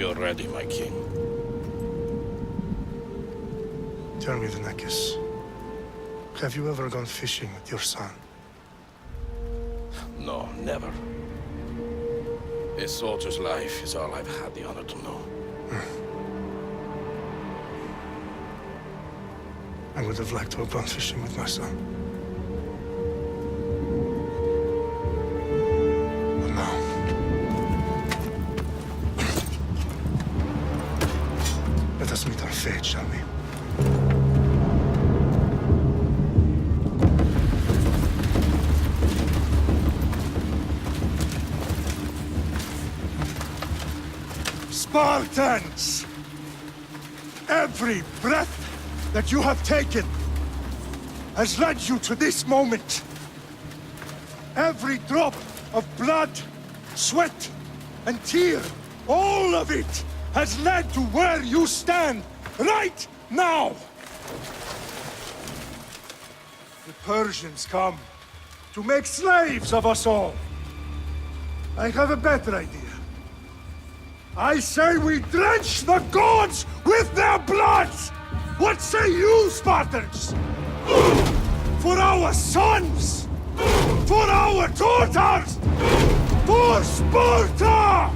you're ready, my king. Tell me, the Nekis. Have you ever gone fishing with your son? No, never. A soldier's life is all I've had the honor to know. I would have liked to have gone fishing with my son. But now... let us meet our fate, shall we? Spartans! Every breath that you have taken has led you to this moment. Every drop of blood, sweat, and tear, all of it has led to where you stand right now. The Persians come to make slaves of us all. I have a better idea. I say we drench the gods with their blood! What say you, Spartans? For our sons! For our daughters! For Sparta!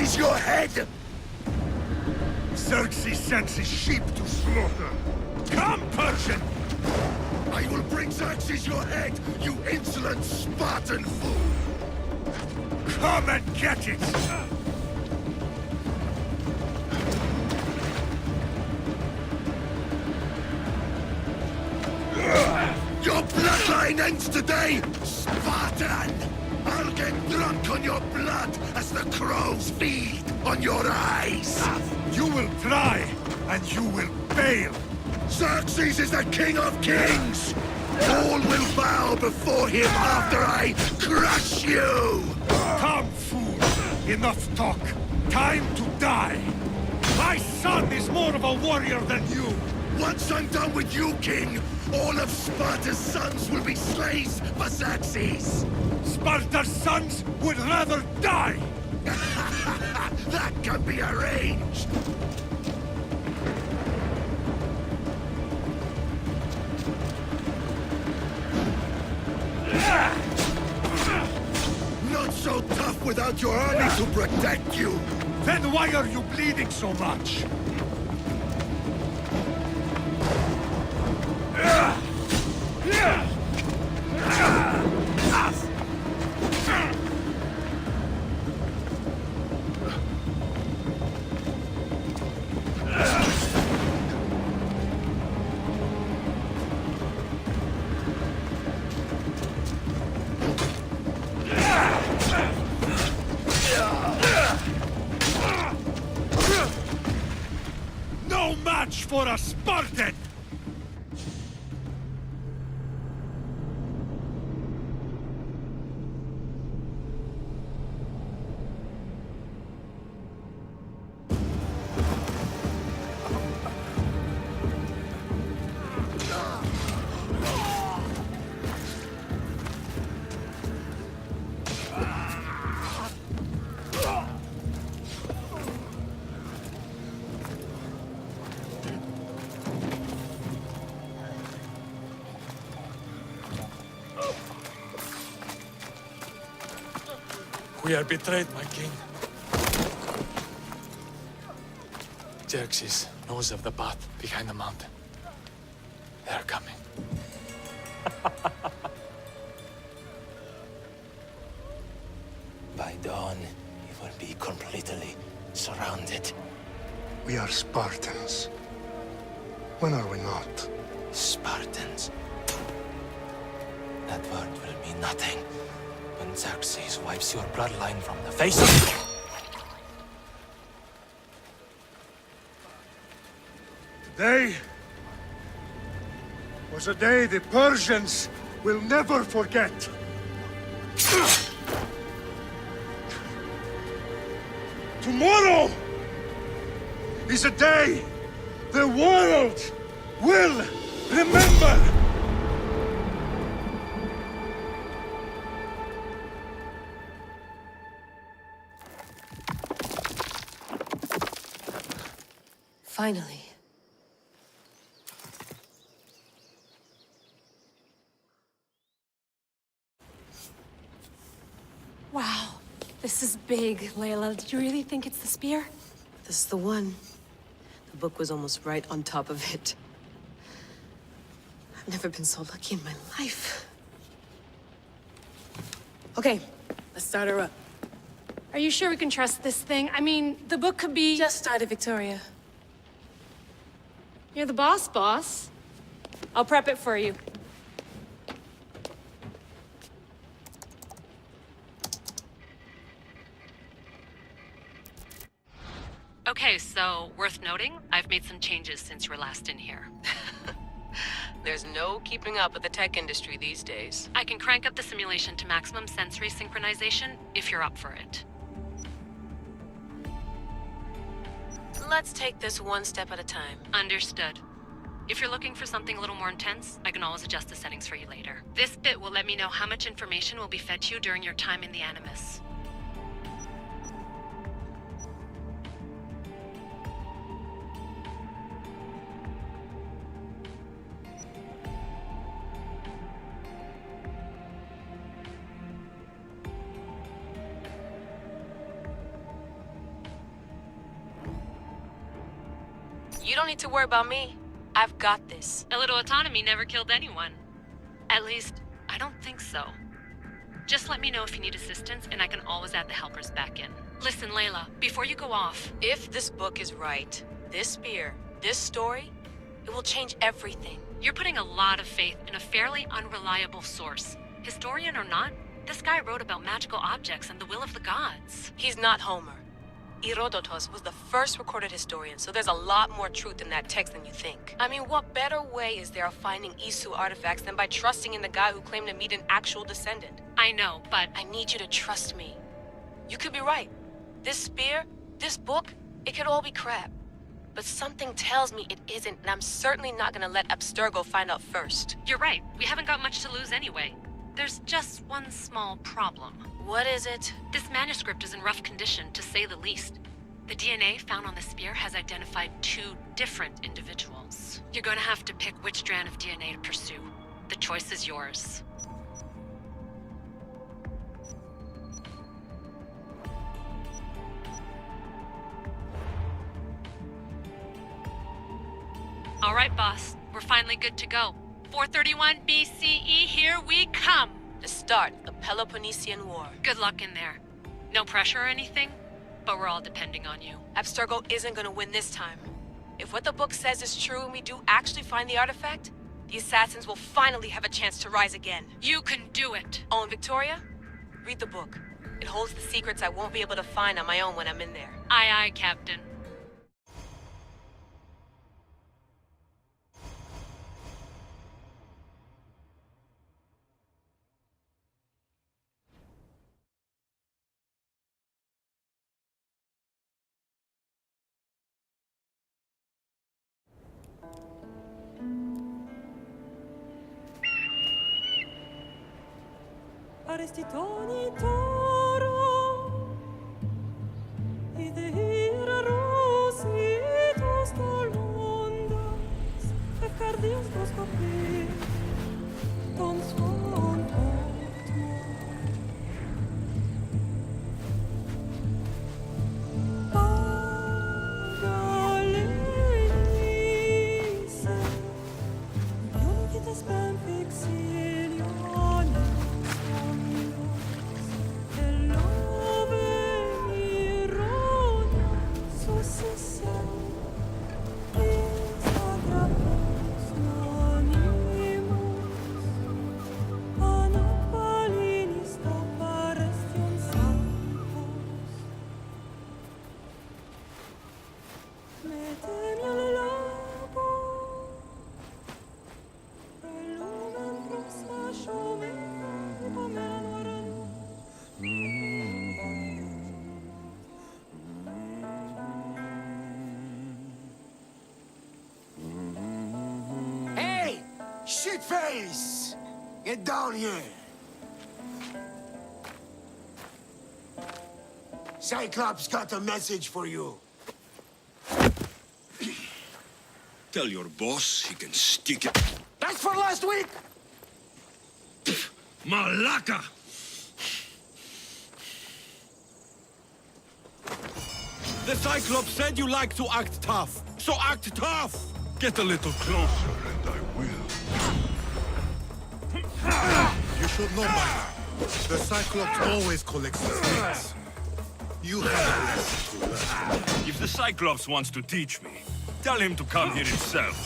Xerxes your head! Xerxes sends his sheep to slaughter. Come, Persian! I will bring Xerxes your head, you insolent Spartan fool! Come and get it! Your bloodline ends today, Spartan! I'll get drunk on your blood as the crows feed on your eyes! You will try, and you will fail! Xerxes is the king of kings! All will bow before him after I crush you! Come, fool! Enough talk! Time to die! My son is more of a warrior than you! Once I'm done with you, king, all of Sparta's sons will be slaves for Xerxes! Sparta's sons would rather die! That can be arranged! Not so tough without your army to protect you! Then why are you bleeding so much? No match for a Spartan! We are betrayed, my king. Xerxes knows of the path behind the mountain. They are coming. By dawn, we will be completely surrounded. We are Spartans. When are we not? Spartans. That word will mean nothing when Xerxes wipes your bloodline from the face of... Today was a day the Persians will never forget. Tomorrow is a day the world will remember. Finally. Wow, this is big, Layla. Did you really think it's the spear? This is the one. The book was almost right on top of it. I've never been so lucky in my life. Okay, let's start her up. Are you sure we can trust this thing? I mean, the book could be... Just started, Victoria. You're the boss. I'll prep it for you. Okay, so worth noting, I've made some changes since you were last in here. There's no keeping up with the tech industry these days. I can crank up the simulation to maximum sensory synchronization if you're up for it. Let's take this one step at a time. Understood. If you're looking for something a little more intense, I can always adjust the settings for you later. This bit will let me know how much information will be fed to you during your time in the Animus. don't need to worry about me. I've got this. A little autonomy never killed anyone. At least, I don't think so. Just let me know if you need assistance, and I can always add the helpers back in. Listen, Layla, before you go off... If this book is right, this spear, this story, it will change everything. You're putting a lot of faith in a fairly unreliable source. Historian or not, this guy wrote about magical objects and the will of the gods. He's not Homer. Herodotus was the first recorded historian, so there's a lot more truth in that text than you think. I mean, what better way is there of finding Isu artifacts than by trusting in the guy who claimed to meet an actual descendant? I know, but... I need you to trust me. You could be right. This spear, this book, it could all be crap. But something tells me it isn't, and I'm certainly not gonna let Abstergo find out first. You're right. We haven't got much to lose anyway. There's just one small problem. What is it? This manuscript is in rough condition, to say the least. The DNA found on the spear has identified 2 different individuals. You're gonna have to pick which strand of DNA to pursue. The choice is yours. All right, boss. We're finally good to go. 431 BCE, here we come! The start of the Peloponnesian War. Good luck in there. No pressure or anything, but we're all depending on you. Abstergo isn't gonna win this time. If what the book says is true and we do actually find the artifact, the assassins will finally have a chance to rise again. You can do it! Oh, and Victoria? Read the book. It holds the secrets I won't be able to find on my own when I'm in there. Aye, aye, Captain. Arestitoni toro, idehira rositos tolondas, efcardios proscopir, ton svon portmo. Agalenice, iunitas ben fixilionis. Shitface! Get down here! Cyclops got a message for you. Tell your boss he can stick it. That's for last week! Malaka! The Cyclops said you like to act tough, so act tough! Get a little closer and I will. You should know by now. The Cyclops always collects his things. You have a lesson to learn. If the Cyclops wants to teach me, tell him to come here himself.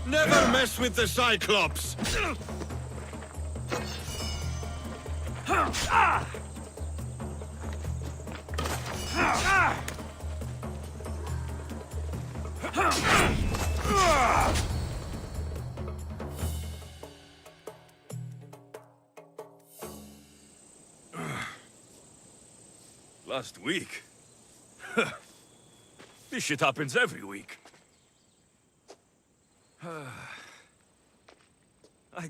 Never mess with the Cyclops! Last week? This shit happens every week. I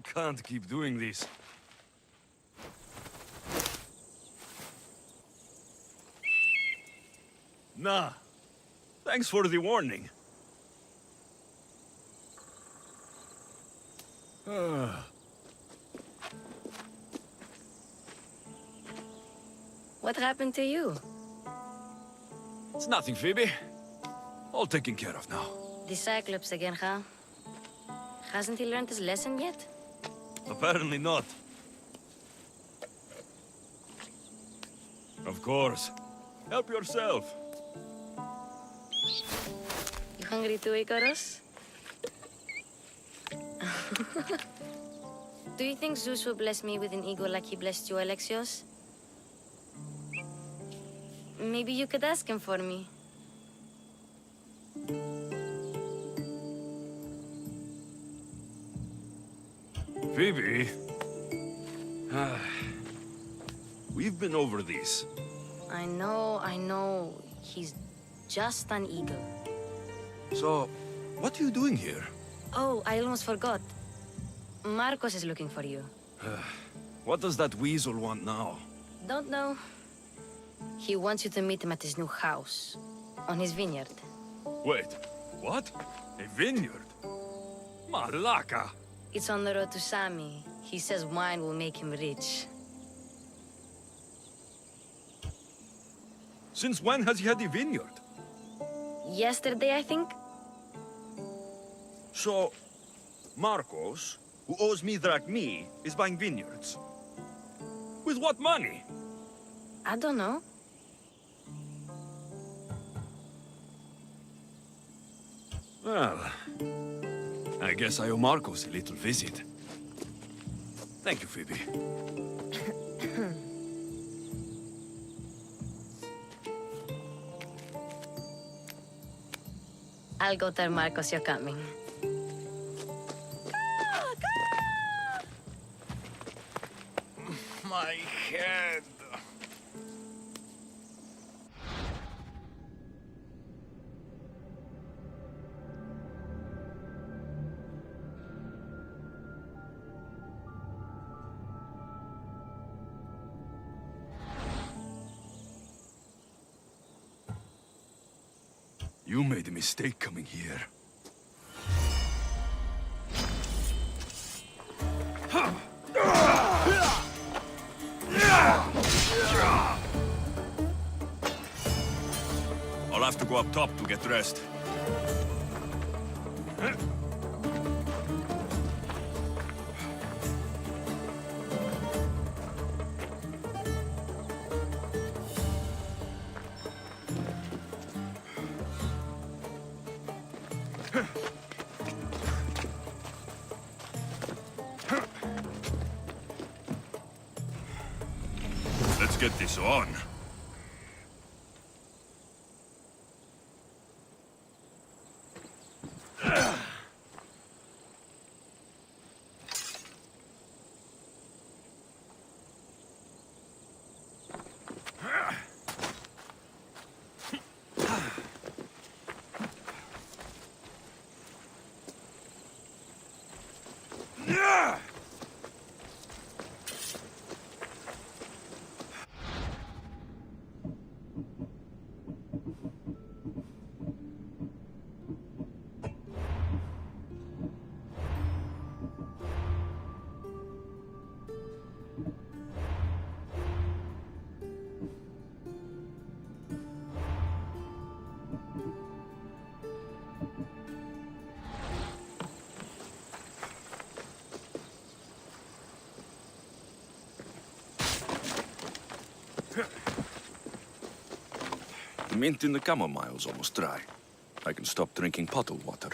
can't keep doing this. Nah. Thanks for the warning. What happened to you? It's nothing, Phoebe. All taken care of now. The Cyclops again, huh? Hasn't he learned his lesson yet? Apparently not. Of course. Help yourself. You hungry too, Icarus? Do you think Zeus will bless me with an ego like he blessed you, Alexios? Maybe you could ask him for me. Phoebe. We've been over this. I know. He's just an eagle. So, what are you doing here? Oh, I almost forgot. Marcos is looking for you. What does that weasel want now? Don't know. He wants you to meet him at his new house. On his vineyard. Wait, what? A vineyard? Malaka! It's on the road to Sami. He says wine will make him rich. Since when has he had a vineyard? Yesterday, I think? So, Marcos, who owes me drachmi, is buying vineyards. With what money? I don't know. Well, I guess I owe Marcos a little visit. Thank you, Phoebe. I'll go tell Marcos you're coming. My head. You made a mistake coming here. I'll have to go up top to get dressed. Let's get this on. The mint in the camomile's almost dry. I can stop drinking bottled water.